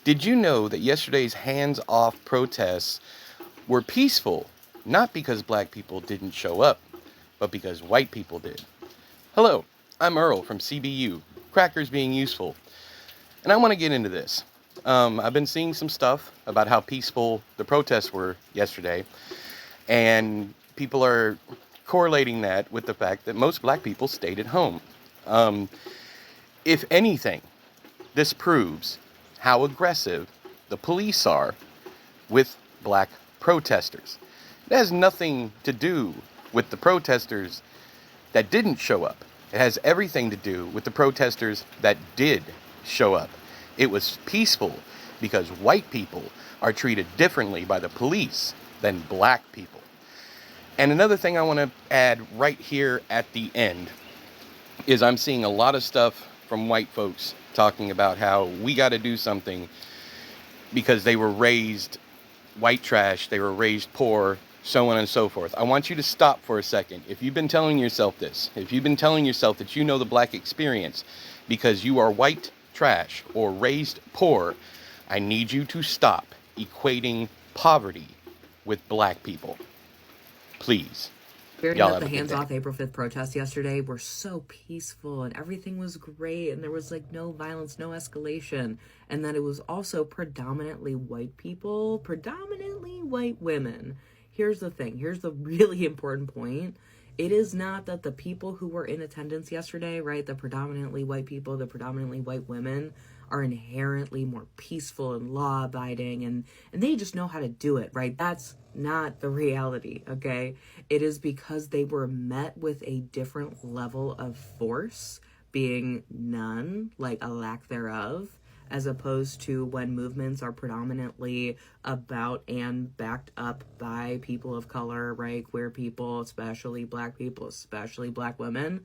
Did you know that yesterday's hands-off protests were peaceful, not because black people didn't show up, but because white people did? Hello, I'm Earl from CBU, Crackers Being Useful, and I want to get into this. I've been seeing some stuff about how peaceful the protests were yesterday, and people are correlating that with the fact that most black people stayed at home. Um, if anything, this proves how aggressive the police are with black protesters. It has nothing to do with the protesters that didn't show up. It has everything to do with the protesters that did show up. It was peaceful because white people are treated differently by the police than black people. And another thing I want to add right here at the end is I'm seeing a lot of stuff from white folks talking about how we got to do something because they were raised white trash, they were raised poor, so on and so forth. I want you to stop for a second. If you've been telling yourself this, if you've been telling yourself that you know the black experience because you are white trash or raised poor, I need you to stop equating poverty with black people. Please. Hearing Y'all that have the a good Hands day. Off April 5th protests yesterday were so peaceful and everything was great and there was like no violence, no escalation, and that it was also predominantly white people, predominantly white women. Here's the thing, here's the really important point. It is not that the people who were in attendance yesterday, right, the predominantly white people, the predominantly white women, are inherently more peaceful and law-abiding, and they just know how to do it, right? That's not the reality, okay? It is because they were met with a different level of force, being none, like a lack thereof, as opposed to when movements are predominantly about and backed up by people of color, right? Queer people, especially black people, especially black women.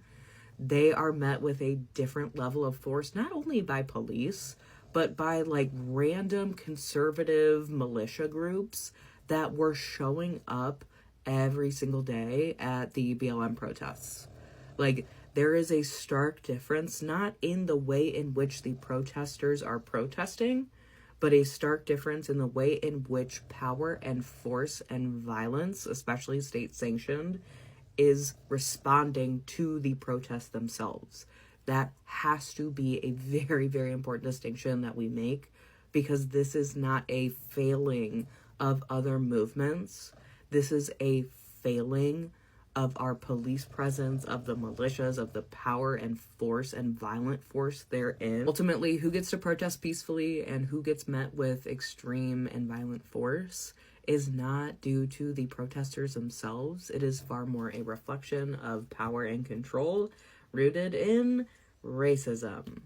They are met with a different level of force, not only by police, but by like random conservative militia groups that were showing up every single day at the BLM protests. Like, there is a stark difference, not in the way in which the protesters are protesting, but a stark difference in the way in which power and force and violence, especially state-sanctioned, is responding to the protests themselves. That has to be a very, very important distinction that we make, because this is not a failing of other movements. This is a failing of our police presence, of the militias, of the power and force and violent force therein. Ultimately, who gets to protest peacefully and who gets met with extreme and violent force is not due to the protesters themselves. It is far more a reflection of power and control rooted in racism.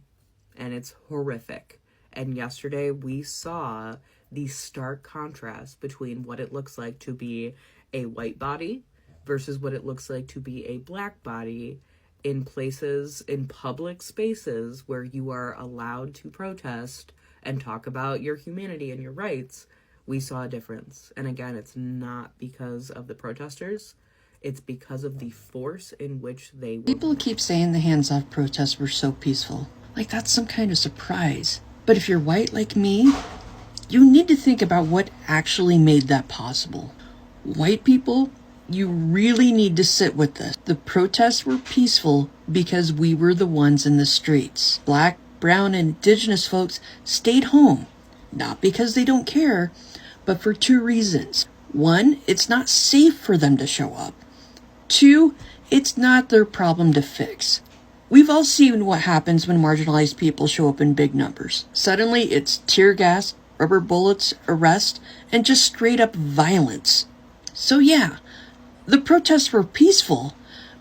And it's horrific. And yesterday we saw the stark contrast between what it looks like to be a white body versus what it looks like to be a black body in places, in public spaces where you are allowed to protest and talk about your humanity and your rights. We saw a difference. And again, it's not because of the protesters. It's because of the force in which they were. People keep saying the hands-off protests were so peaceful. Like that's some kind of surprise. But if you're white like me, you need to think about what actually made that possible. White people, you really need to sit with this. The protests were peaceful because we were the ones in the streets. Black, brown, and indigenous folks stayed home. Not because they don't care, but for two reasons. One, it's not safe for them to show up. Two, it's not their problem to fix. We've all seen what happens when marginalized people show up in big numbers. Suddenly, it's tear gas, rubber bullets, arrest, and just straight up violence. So yeah, the protests were peaceful,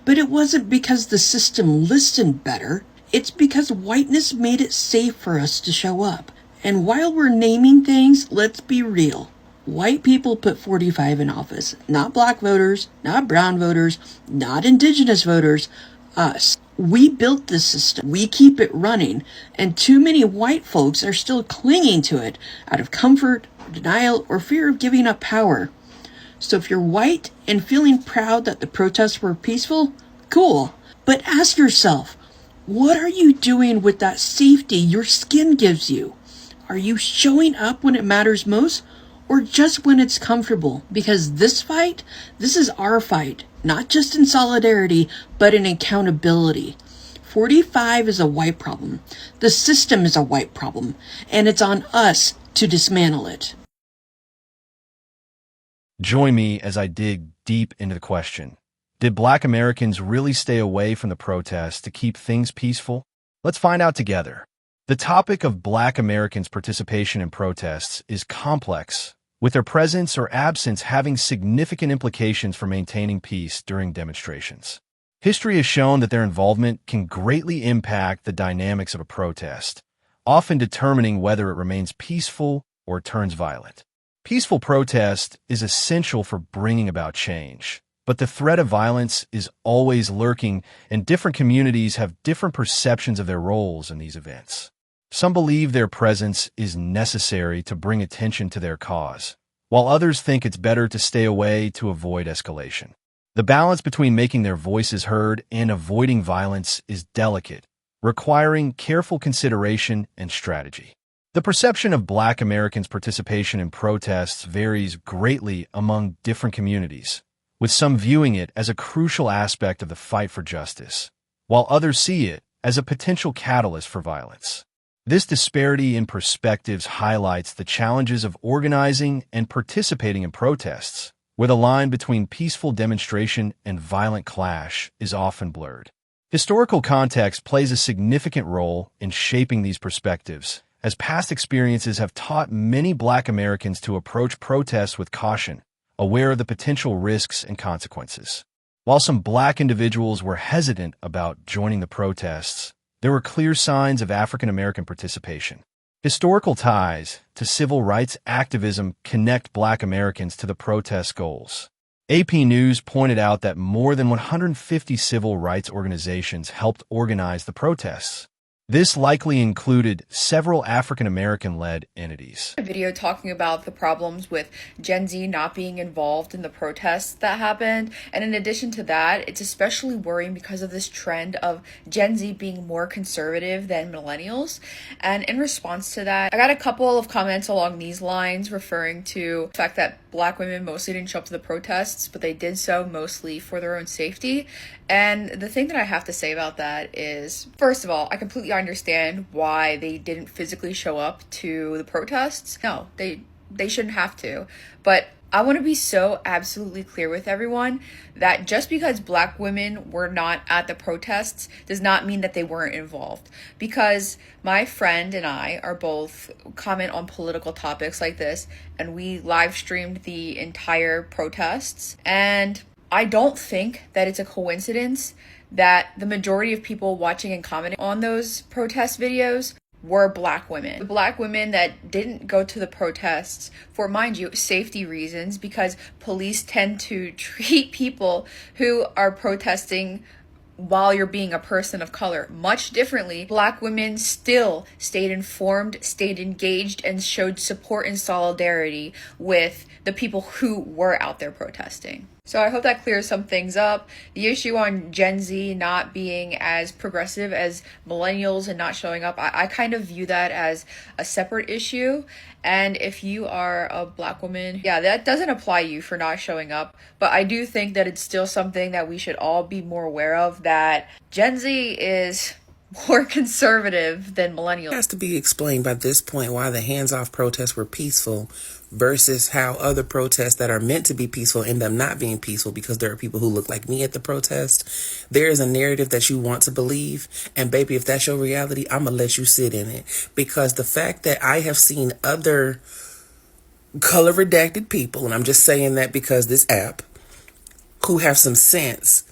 but it wasn't because the system listened better. It's because whiteness made it safe for us to show up. And while we're naming things, let's be real. White people put 45 in office, not black voters, not brown voters, not indigenous voters, us. We built this system. We keep it running, and too many white folks are still clinging to it out of comfort, denial, or fear of giving up power. So if you're white and feeling proud that the protests were peaceful, cool. But ask yourself, what are you doing with that safety your skin gives you? Are you showing up when it matters most, or just when it's comfortable? Because this fight, this is our fight, not just in solidarity, but in accountability. 45 is a white problem. The system is a white problem, and it's on us to dismantle it. Join me as I dig deep into the question. Did Black Americans really stay away from the protests to keep things peaceful? Let's find out together. The topic of Black Americans' participation in protests is complex, with their presence or absence having significant implications for maintaining peace during demonstrations. History has shown that their involvement can greatly impact the dynamics of a protest, often determining whether it remains peaceful or turns violent. Peaceful protest is essential for bringing about change, but the threat of violence is always lurking, and different communities have different perceptions of their roles in these events. Some believe their presence is necessary to bring attention to their cause, while others think it's better to stay away to avoid escalation. The balance between making their voices heard and avoiding violence is delicate, requiring careful consideration and strategy. The perception of Black Americans' participation in protests varies greatly among different communities, with some viewing it as a crucial aspect of the fight for justice, while others see it as a potential catalyst for violence. This disparity in perspectives highlights the challenges of organizing and participating in protests, where the line between peaceful demonstration and violent clash is often blurred. Historical context plays a significant role in shaping these perspectives, as past experiences have taught many Black Americans to approach protests with caution, aware of the potential risks and consequences. While some Black individuals were hesitant about joining the protests, there were clear signs of African American participation. Historical ties to civil rights activism connect Black Americans to the protest goals. AP News pointed out that more than 150 civil rights organizations helped organize the protests. This likely included several African American-led entities. A video talking about the problems with Gen Z not being involved in the protests that happened. And in addition to that, it's especially worrying because of this trend of Gen Z being more conservative than millennials. And in response to that, I got a couple of comments along these lines referring to the fact that Black women mostly didn't show up to the protests, but they did so mostly for their own safety. And the thing that I have to say about that is, first of all, I completely understand why they didn't physically show up to the protests. No, they shouldn't have to. But I want to be so absolutely clear with everyone that just because Black women were not at the protests does not mean that they weren't involved. Because my friend and I are both comment on political topics like this, and we live streamed the entire protests. And I don't think that it's a coincidence that the majority of people watching and commenting on those protest videos were Black women. The Black women that didn't go to the protests for, mind you, safety reasons, because police tend to treat people who are protesting while you're being a person of color much differently. Black women still stayed informed, stayed engaged, and showed support and solidarity with the people who were out there protesting. So I hope that clears some things up. The issue on Gen Z not being as progressive as millennials and not showing up, I kind of view that as a separate issue. And if you are a Black woman, yeah, that doesn't apply to you for not showing up. But I do think that it's still something that we should all be more aware of, that Gen Z is more conservative than millennials. It has to be explained by this point why the hands-off protests were peaceful versus how other protests that are meant to be peaceful end up not being peaceful because there are people who look like me at the protest. There is a narrative that you want to believe, and baby, if that's your reality, I'm gonna let you sit in it. Because the fact that I have seen other color redacted people, and I'm just saying that because this app, who have some sense,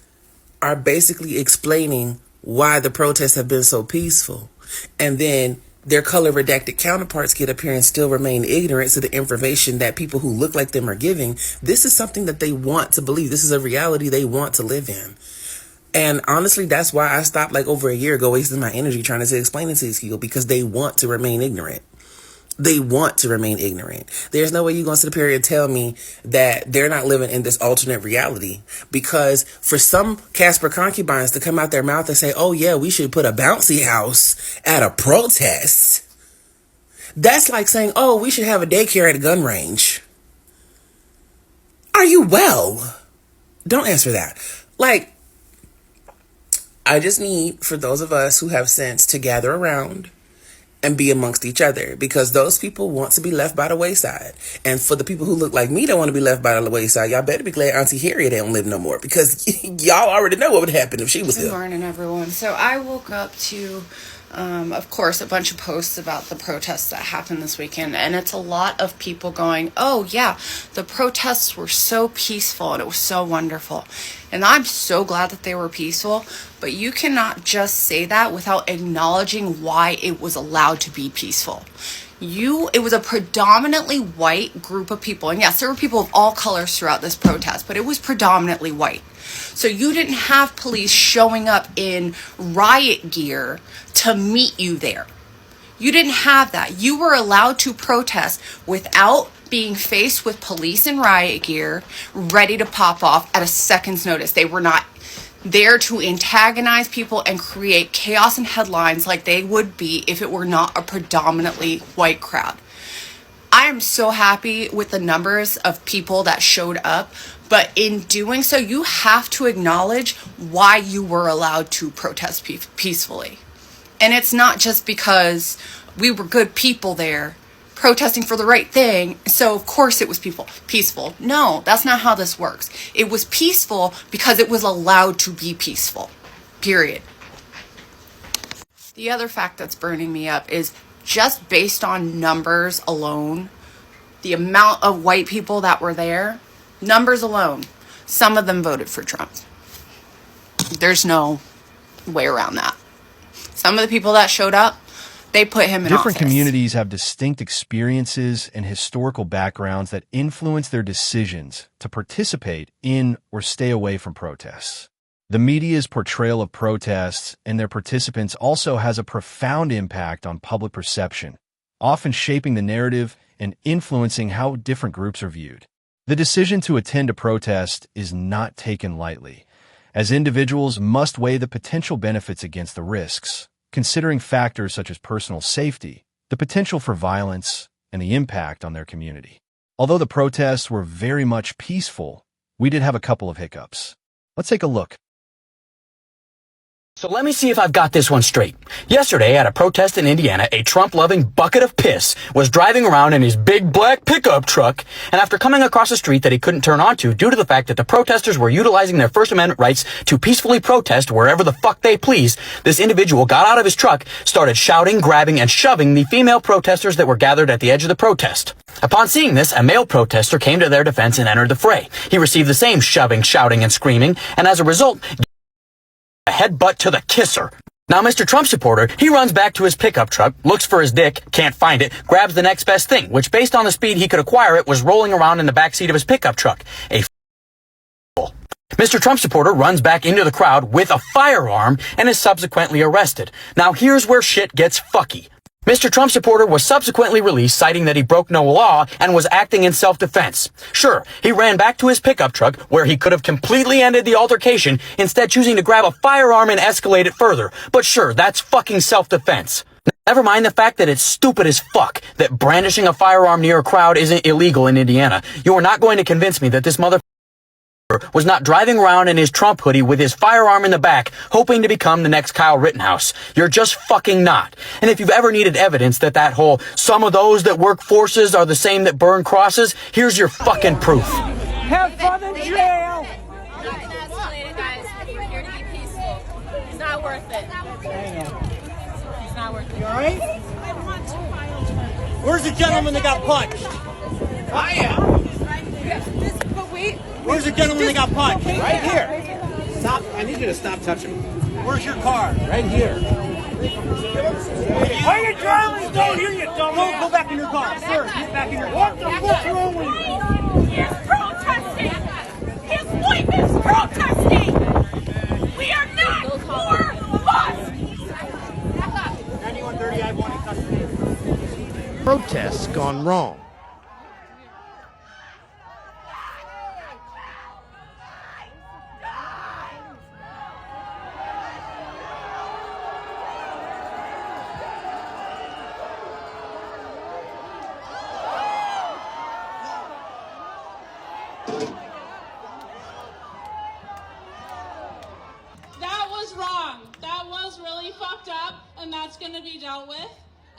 are basically explaining why the protests have been so peaceful. And then their color redacted counterparts get up here and still remain ignorant to the information that people who look like them are giving. This is something that they want to believe. This is a reality they want to live in. And honestly, that's why I stopped like over a year ago wasting my energy trying to explain it to these people, because they want to remain ignorant. They want to remain ignorant. There's no way you're going to sit up here and tell me that they're not living in this alternate reality. Because for some Casper concubines to come out their mouth and say, oh yeah, we should put a bouncy house at a protest, That's like saying, oh, we should have a daycare at a gun range. Are you well? Don't answer that. Like, I just need for those of us who have sense to gather around and be amongst each other, because those people want to be left by the wayside. And for the people who look like me don't want to be left by the wayside, y'all better be glad Auntie Harriet don't live no more, because y'all already know what would happen if she was here. Good morning, everyone. So I woke up to, of course, a bunch of posts about the protests that happened this weekend, and it's a lot of people going, oh yeah, the protests were so peaceful and it was so wonderful. And I'm so glad that they were peaceful, but you cannot just say that without acknowledging why it was allowed to be peaceful. It was a predominantly white group of people, and yes, there were people of all colors throughout this protest, but it was predominantly white. So you didn't have police showing up in riot gear to meet you there. You didn't have that. You were allowed to protest without being faced with police in riot gear, ready to pop off at a second's notice. They were not there to antagonize people and create chaos and headlines like they would be if it were not a predominantly white crowd. I am so happy with the numbers of people that showed up, but in doing so, you have to acknowledge why you were allowed to protest peacefully. And it's not just because we were good people there protesting for the right thing, so of course it was peaceful. No, that's not how this works. It was peaceful because it was allowed to be peaceful. Period. The other fact that's burning me up is just based on numbers alone, the amount of white people that were there, numbers alone, some of them voted for Trump. There's no way around that. Some of the people that showed up, they put him in Different office. communities have distinct experiences and historical backgrounds that influence their decisions to participate in or stay away from protests. The media's portrayal of protests and their participants also has a profound impact on public perception, often shaping the narrative and influencing how different groups are viewed. The decision to attend a protest is not taken lightly, as individuals must weigh the potential benefits against the risks, considering factors such as personal safety, the potential for violence, and the impact on their community. Although the protests were very much peaceful, we did have a couple of hiccups. Let's take a look. So let me see if I've got this one straight. Yesterday, at a protest in Indiana, a Trump-loving bucket of piss was driving around in his big black pickup truck, and after coming across a street that he couldn't turn onto due to the fact that the protesters were utilizing their First Amendment rights to peacefully protest wherever the fuck they please, this individual got out of his truck, started shouting, grabbing, and shoving the female protesters that were gathered at the edge of the protest. Upon seeing this, a male protester came to their defense and entered the fray. He received the same shoving, shouting, and screaming, and as a result, a headbutt to the kisser. Now, Mr. Trump supporter, he runs back to his pickup truck, looks for his dick, can't find it, grabs the next best thing, which based on the speed he could acquire it was rolling around in the backseat of his pickup truck. Mr. Trump supporter runs back into the crowd with a firearm and is subsequently arrested. Now, here's where shit gets fucky. Mr. Trump supporter was subsequently released, citing that he broke no law and was acting in self-defense. Sure, he ran back to his pickup truck, where he could have completely ended the altercation, instead choosing to grab a firearm and escalate it further. But sure, that's fucking self-defense. Never mind the fact that it's stupid as fuck that brandishing a firearm near a crowd isn't illegal in Indiana. You are not going to convince me that this motherfucker was not driving around in his Trump hoodie with his firearm in the back, hoping to become the next Kyle Rittenhouse. You're just fucking not. And if you've ever needed evidence that whole some of those that work forces are the same that burn crosses, here's your fucking proof. Have fun in jail! Nothing escalated, guys. We're here to be peaceful. It's not worth it. It's not worth it. You alright? Where's the gentleman that got punched? I am. But wait. Where's the gentleman that got punched? Right here. Stop. I need you to stop touching me. Where's your car? Right here. Why are you driving? Don't hear you, dumbass. Go back in your car. Sir, get back in your car. What the fuck's wrong with you? He's protesting. His wife is protesting. We are not for bus. 9130, I have one in custody. Protests gone wrong.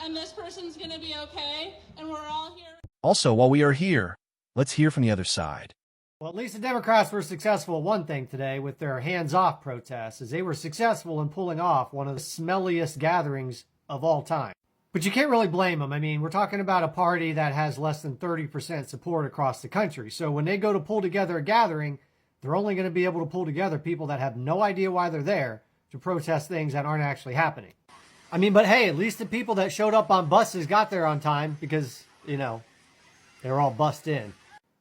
and this person's going to be okay, and we're all here. Also, while we are here, let's hear from the other side. Well, at least the Democrats were successful at one thing today with their hands-off protests, as they were successful in pulling off one of the smelliest gatherings of all time. But you can't really blame them. I mean, we're talking about a party that has less than 30% support across the country. So when they go to pull together a gathering, they're only going to be able to pull together people that have no idea why they're there to protest things that aren't actually happening. I mean, but hey, at least the people that showed up on buses got there on time because, you know, they were all bussed in.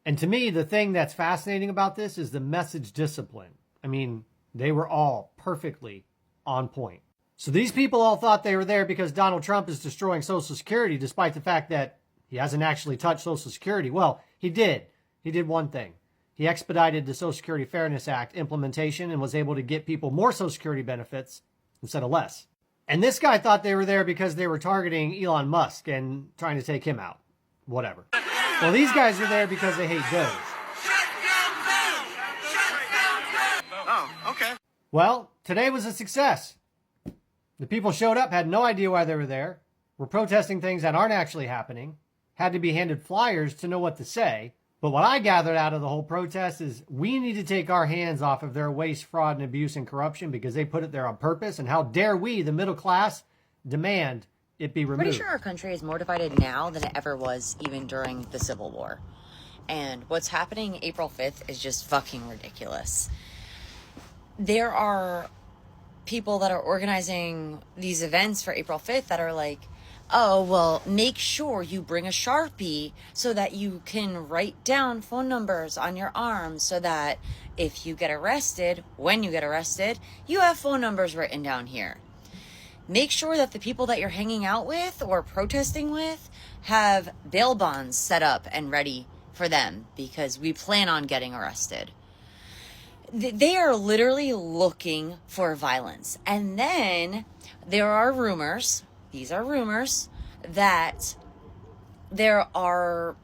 And to me, the thing that's fascinating about this is the message discipline. I mean, they were all perfectly on point. So these people all thought they were there because Donald Trump is destroying Social Security, despite the fact that he hasn't actually touched Social Security. Well, he did. He did one thing. He expedited the Social Security Fairness Act implementation and was able to get people more Social Security benefits instead of less. And this guy thought they were there because they were targeting Elon Musk and trying to take him out. Whatever. Well, these guys are there because they hate Doge. Oh, okay. Well, today was a success. The people showed up, had no idea why they were there, were protesting things that aren't actually happening, had to be handed flyers to know what to say. But what I gathered out of the whole protest is we need to take our hands off of their waste, fraud, and abuse and corruption because they put it there on purpose. And how dare we, the middle class, demand it be removed. Pretty sure our country is more divided now than it ever was even during the Civil War. And what's happening April 5th is just fucking ridiculous. There are people that are organizing these events for April 5th that are like, oh, well, make sure you bring a Sharpie so that you can write down phone numbers on your arms so that if you get arrested, when you get arrested, you have phone numbers written down here. Make sure that the people that you're hanging out with or protesting with have bail bonds set up and ready for them because we plan on getting arrested. They are literally looking for violence. And then there are rumors, these are rumors, that there are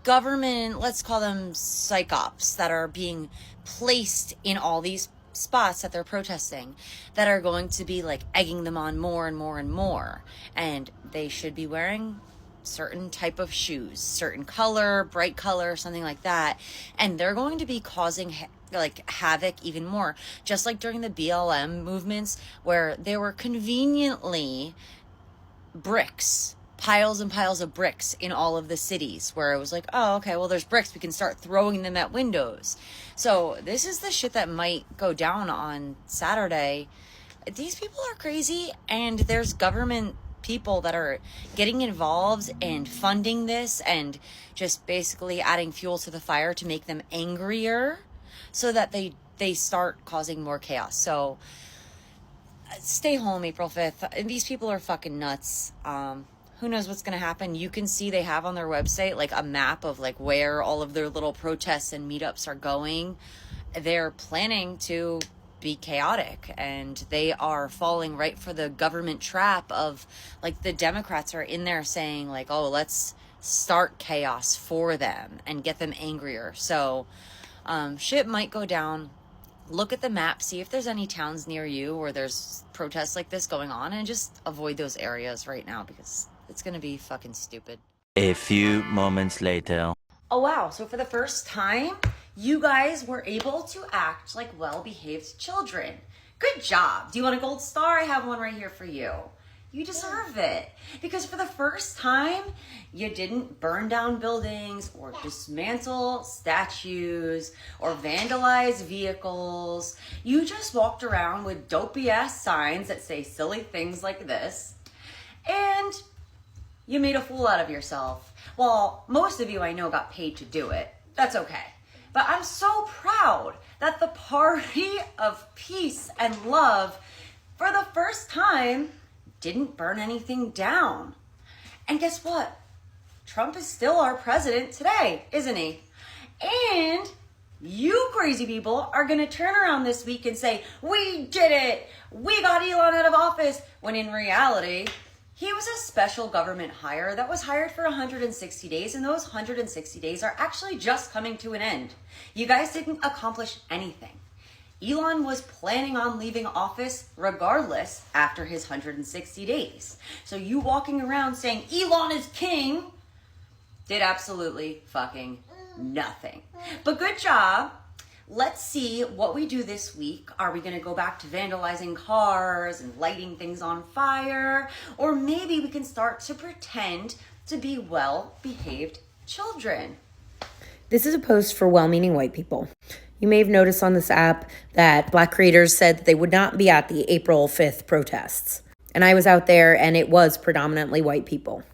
government, let's call them psychops, that are being placed in all these spots that they're protesting that are going to be like egging them on more and more and more. And they should be wearing certain type of shoes, certain color, bright color, something like that. And they're going to be causing like havoc even more, just like during the BLM movements where there were conveniently bricks, piles and piles of bricks in all of the cities where it was like, oh, okay, well, there's bricks, we can start throwing them at windows. So this is the shit that might go down on Saturday. These people are crazy, and there's government people that are getting involved and funding this and just basically adding fuel to the fire to make them angrier so that they start causing more chaos. So stay home April 5th. These people are fucking nuts. Who knows what's going to happen? You can see they have on their website like a map of like where all of their little protests and meetups are going. They're planning to be chaotic, and they are falling right for the government trap of like the Democrats are in there saying like, oh, let's start chaos for them and get them angrier. So shit might go down. Look at the map, see if there's any towns near you where there's protests like this going on, and just avoid those areas right now because it's gonna be fucking stupid. A few moments later. Oh wow, so for the first time, you guys were able to act like well-behaved children. Good job. Do you want a gold star? I have one right here for you. You deserve it. Because for the first time, you didn't burn down buildings or dismantle statues or vandalize vehicles. You just walked around with dopey ass signs that say silly things like this. And you made a fool out of yourself. Well, most of you I know got paid to do it. That's okay. But I'm so proud that the party of peace and love, for the first time, didn't burn anything down. And guess what? Trump is still our president today, isn't he? And you crazy people are going to turn around this week and say, we did it. We got Elon out of office. When in reality, he was a special government hire that was hired for 160 days. And those 160 days are actually just coming to an end. You guys didn't accomplish anything. Elon was planning on leaving office regardless after his 160 days. So you walking around saying Elon is king did absolutely fucking nothing. But good job. Let's see what we do this week. Are we gonna go back to vandalizing cars and lighting things on fire? Or maybe we can start to pretend to be well-behaved children. This is a post for well-meaning white people. You may have noticed on this app that Black creators said that they would not be at the April 5th protests. And I was out there and it was predominantly white people.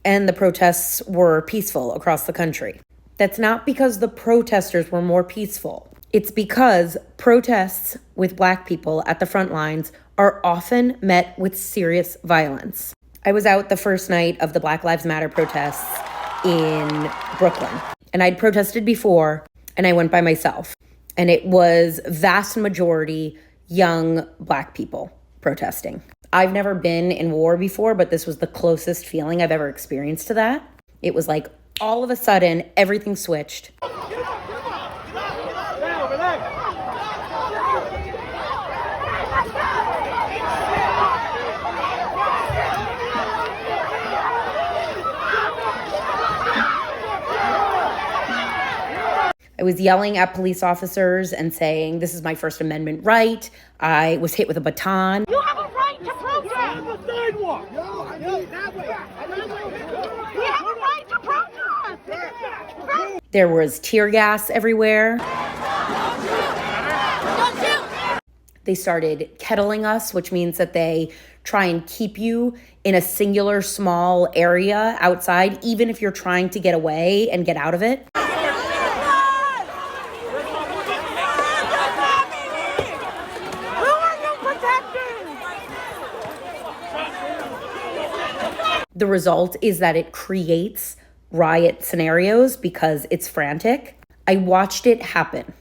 And the protests were peaceful across the country. That's not because the protesters were more peaceful. It's because protests with Black people at the front lines are often met with serious violence. I was out the first night of the Black Lives Matter protests in Brooklyn. And I'd protested before, and I went by myself. And it was vast majority young Black people protesting. I've never been in war before, but this was the closest feeling I've ever experienced to that. It was like all of a sudden, everything switched. I was yelling at police officers and saying, this is my First Amendment right. I was hit with a baton. You have a right to protest! On the sidewalk! That way! We have a right to protest! There was tear gas everywhere. They started kettling us, which means that they try and keep you in a singular small area outside, even if you're trying to get away and get out of it. The result is that it creates riot scenarios because it's frantic. I watched it happen.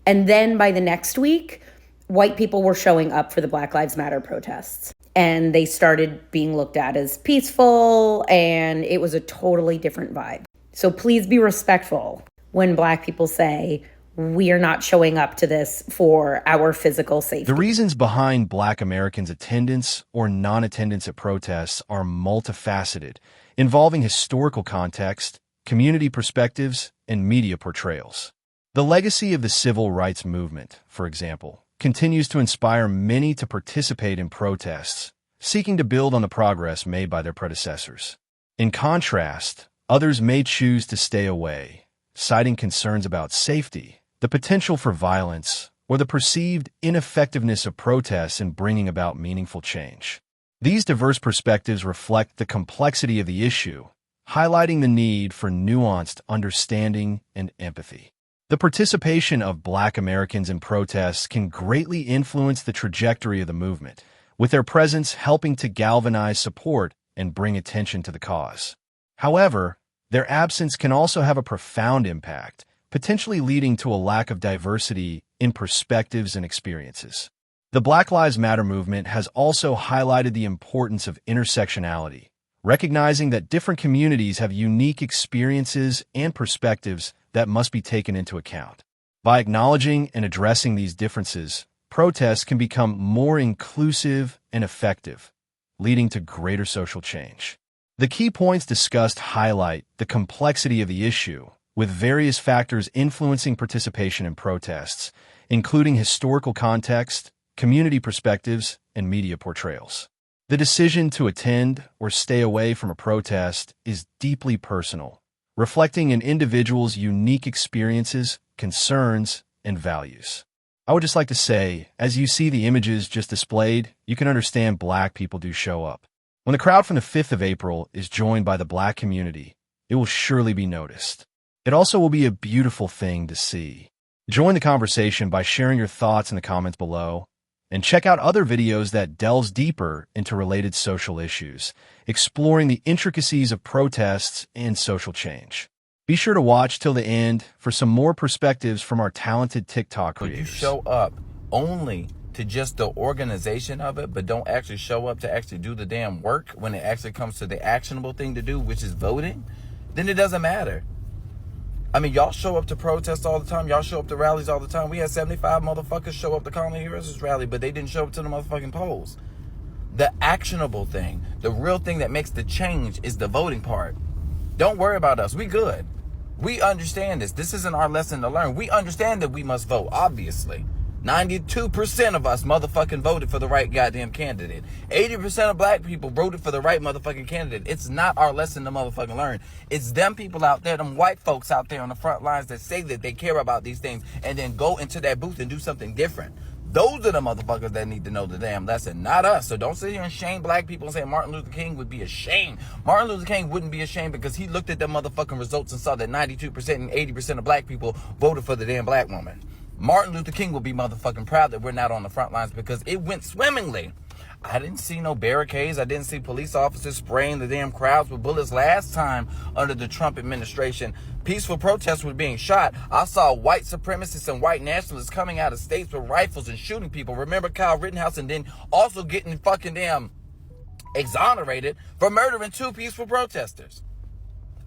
And then by the next week, white people were showing up for the Black Lives Matter protests. And they started being looked at as peaceful, and it was a totally different vibe. So please be respectful when Black people say, we are not showing up to this for our physical safety. The reasons behind Black Americans' attendance or non-attendance at protests are multifaceted, involving historical context, community perspectives, and media portrayals. The legacy of the civil rights movement, for example, continues to inspire many to participate in protests, seeking to build on the progress made by their predecessors. In contrast, others may choose to stay away, citing concerns about safety, the potential for violence, or the perceived ineffectiveness of protests in bringing about meaningful change. These diverse perspectives reflect the complexity of the issue, highlighting the need for nuanced understanding and empathy. The participation of Black Americans in protests can greatly influence the trajectory of the movement, with their presence helping to galvanize support and bring attention to the cause. However, their absence can also have a profound impact, potentially leading to a lack of diversity in perspectives and experiences. The Black Lives Matter movement has also highlighted the importance of intersectionality, recognizing that different communities have unique experiences and perspectives that must be taken into account. By acknowledging and addressing these differences, protests can become more inclusive and effective, leading to greater social change. The key points discussed highlight the complexity of the issue, with various factors influencing participation in protests, including historical context, community perspectives, and media portrayals. The decision to attend or stay away from a protest is deeply personal, reflecting an individual's unique experiences, concerns, and values. I would just like to say, as you see the images just displayed, you can understand Black people do show up. When the crowd from the 5th of April is joined by the Black community, it will surely be noticed. It also will be a beautiful thing to see. Join the conversation by sharing your thoughts in the comments below, and check out other videos that delves deeper into related social issues, exploring the intricacies of protests and social change. Be sure to watch till the end for some more perspectives from our talented TikTok creators. You show up only to just the organization of it, but don't actually show up to actually do the damn work when it actually comes to the actionable thing to do, which is voting, then it doesn't matter. I mean, y'all show up to protests all the time. Y'all show up to rallies all the time. We had 75 motherfuckers show up to Colony Heroes rally, but they didn't show up to the motherfucking polls. The actionable thing, the real thing that makes the change is the voting part. Don't worry about us. We good. We understand this. This isn't our lesson to learn. We understand that we must vote, obviously. 92% of us motherfucking voted for the right goddamn candidate. 80% of black people voted for the right motherfucking candidate. It's not our lesson to motherfucking learn. It's them people out there, them white folks out there on the front lines that say that they care about these things and then go into that booth and do something different. Those are the motherfuckers that need to know the damn lesson, not us. So don't sit here and shame black people and say Martin Luther King would be ashamed. Martin Luther King wouldn't be ashamed because he looked at the motherfucking results and saw that 92% and 80% of black people voted for the damn black woman. Martin Luther King will be motherfucking proud that we're not on the front lines because it went swimmingly. I didn't see no barricades. I didn't see police officers spraying the damn crowds with bullets last time under the Trump administration. Peaceful protests were being shot. I saw white supremacists and white nationalists coming out of states with rifles and shooting people. Remember Kyle Rittenhouse, and then also getting fucking damn exonerated for murdering 2 peaceful protesters.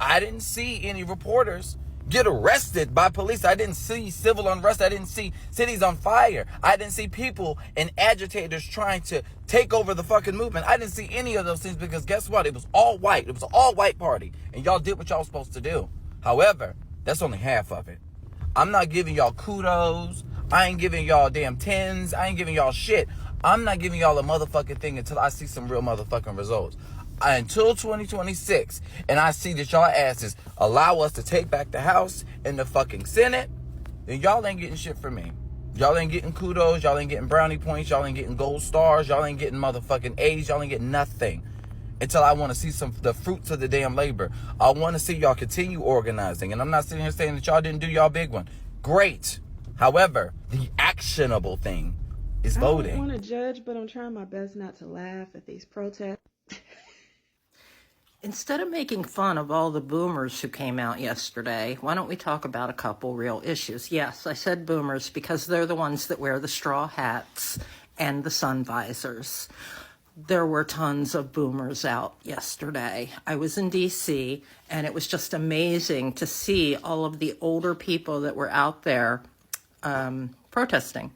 I didn't see any reporters get arrested by police. I didn't see civil unrest. I didn't see cities on fire. I didn't see people and agitators trying to take over the fucking movement. I didn't see any of those things because guess what? It was all white. It was an all white party. And y'all did what y'all was supposed to do. However, that's only half of it. I'm not giving y'all kudos. I ain't giving y'all damn 10s. I ain't giving y'all shit. I'm not giving y'all a motherfucking thing until I see some real motherfucking results. Until 2026, and I see that y'all asses allow us to take back the House and the fucking Senate, then y'all ain't getting shit from me. Y'all ain't getting kudos, y'all ain't getting brownie points, y'all ain't getting gold stars, y'all ain't getting motherfucking A's, y'all ain't getting nothing. Until I want to see the fruits of the damn labor. I want to see y'all continue organizing, and I'm not sitting here saying that y'all didn't do y'all big one. Great. However, the actionable thing is voting. I don't want to judge, but I'm trying my best not to laugh at these protests. Instead of making fun of all the boomers who came out yesterday, why don't we talk about a couple real issues? Yes, I said boomers because they're the ones that wear the straw hats and the sun visors. There were tons of boomers out yesterday. I was in D.C., and it was just amazing to see all of the older people that were out there protesting.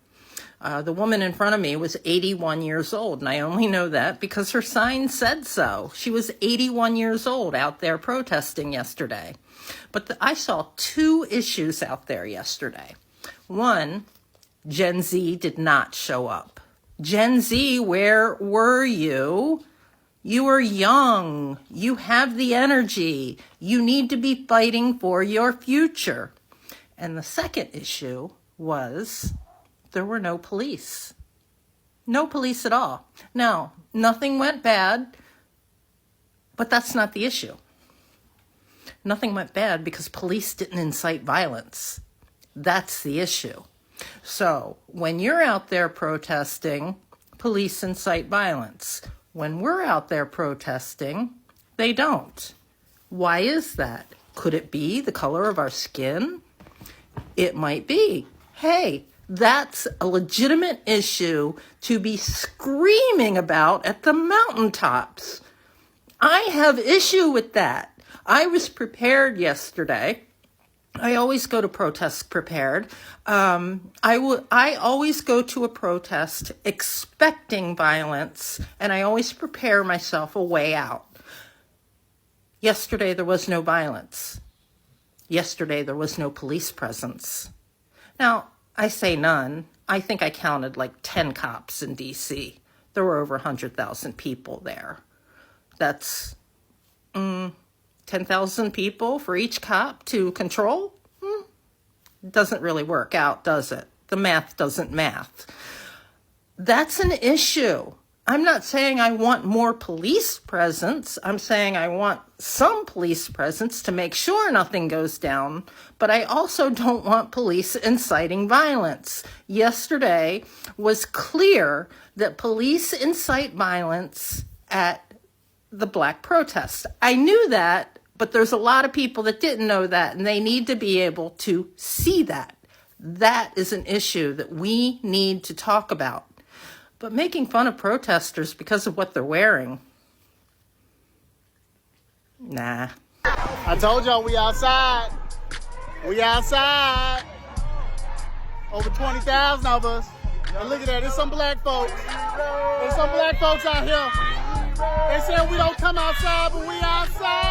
The woman in front of me was 81 years old, and I only know that because her sign said so. She was 81 years old out there protesting yesterday. But I saw 2 issues out there yesterday. One, Gen Z did not show up. Gen Z, where were you? You are young. You have the energy. You need to be fighting for your future. And the second issue was there were no police. No police at all. Now, nothing went bad, but that's not the issue. Nothing went bad because police didn't incite violence. That's the issue. So, when you're out there protesting, police incite violence. When we're out there protesting, they don't. Why is that? Could it be the color of our skin? It might be. Hey, that's a legitimate issue to be screaming about at the mountaintops. I have issue with that. I was prepared yesterday. I always go to protests prepared. I always go to a protest expecting violence, and I always prepare myself a way out. Yesterday, there was no violence. Yesterday, there was no police presence. Now, I say none. I think I counted like 10 cops in D.C. There were over 100,000 people there. That's 10,000 people for each cop to control? Doesn't really work out, does it? The math doesn't math. That's an issue. I'm not saying I want more police presence. I'm saying I want some police presence to make sure nothing goes down, but I also don't want police inciting violence. Yesterday was clear that police incite violence at the black protests. I knew that, but there's a lot of people that didn't know that, and they need to be able to see that. That is an issue that we need to talk about. But making fun of protesters because of what they're wearing, nah. I told y'all we outside. We outside. Over 20,000 of us. And look at that, there's some black folks. There's some black folks out here. They said we don't come outside, but we outside.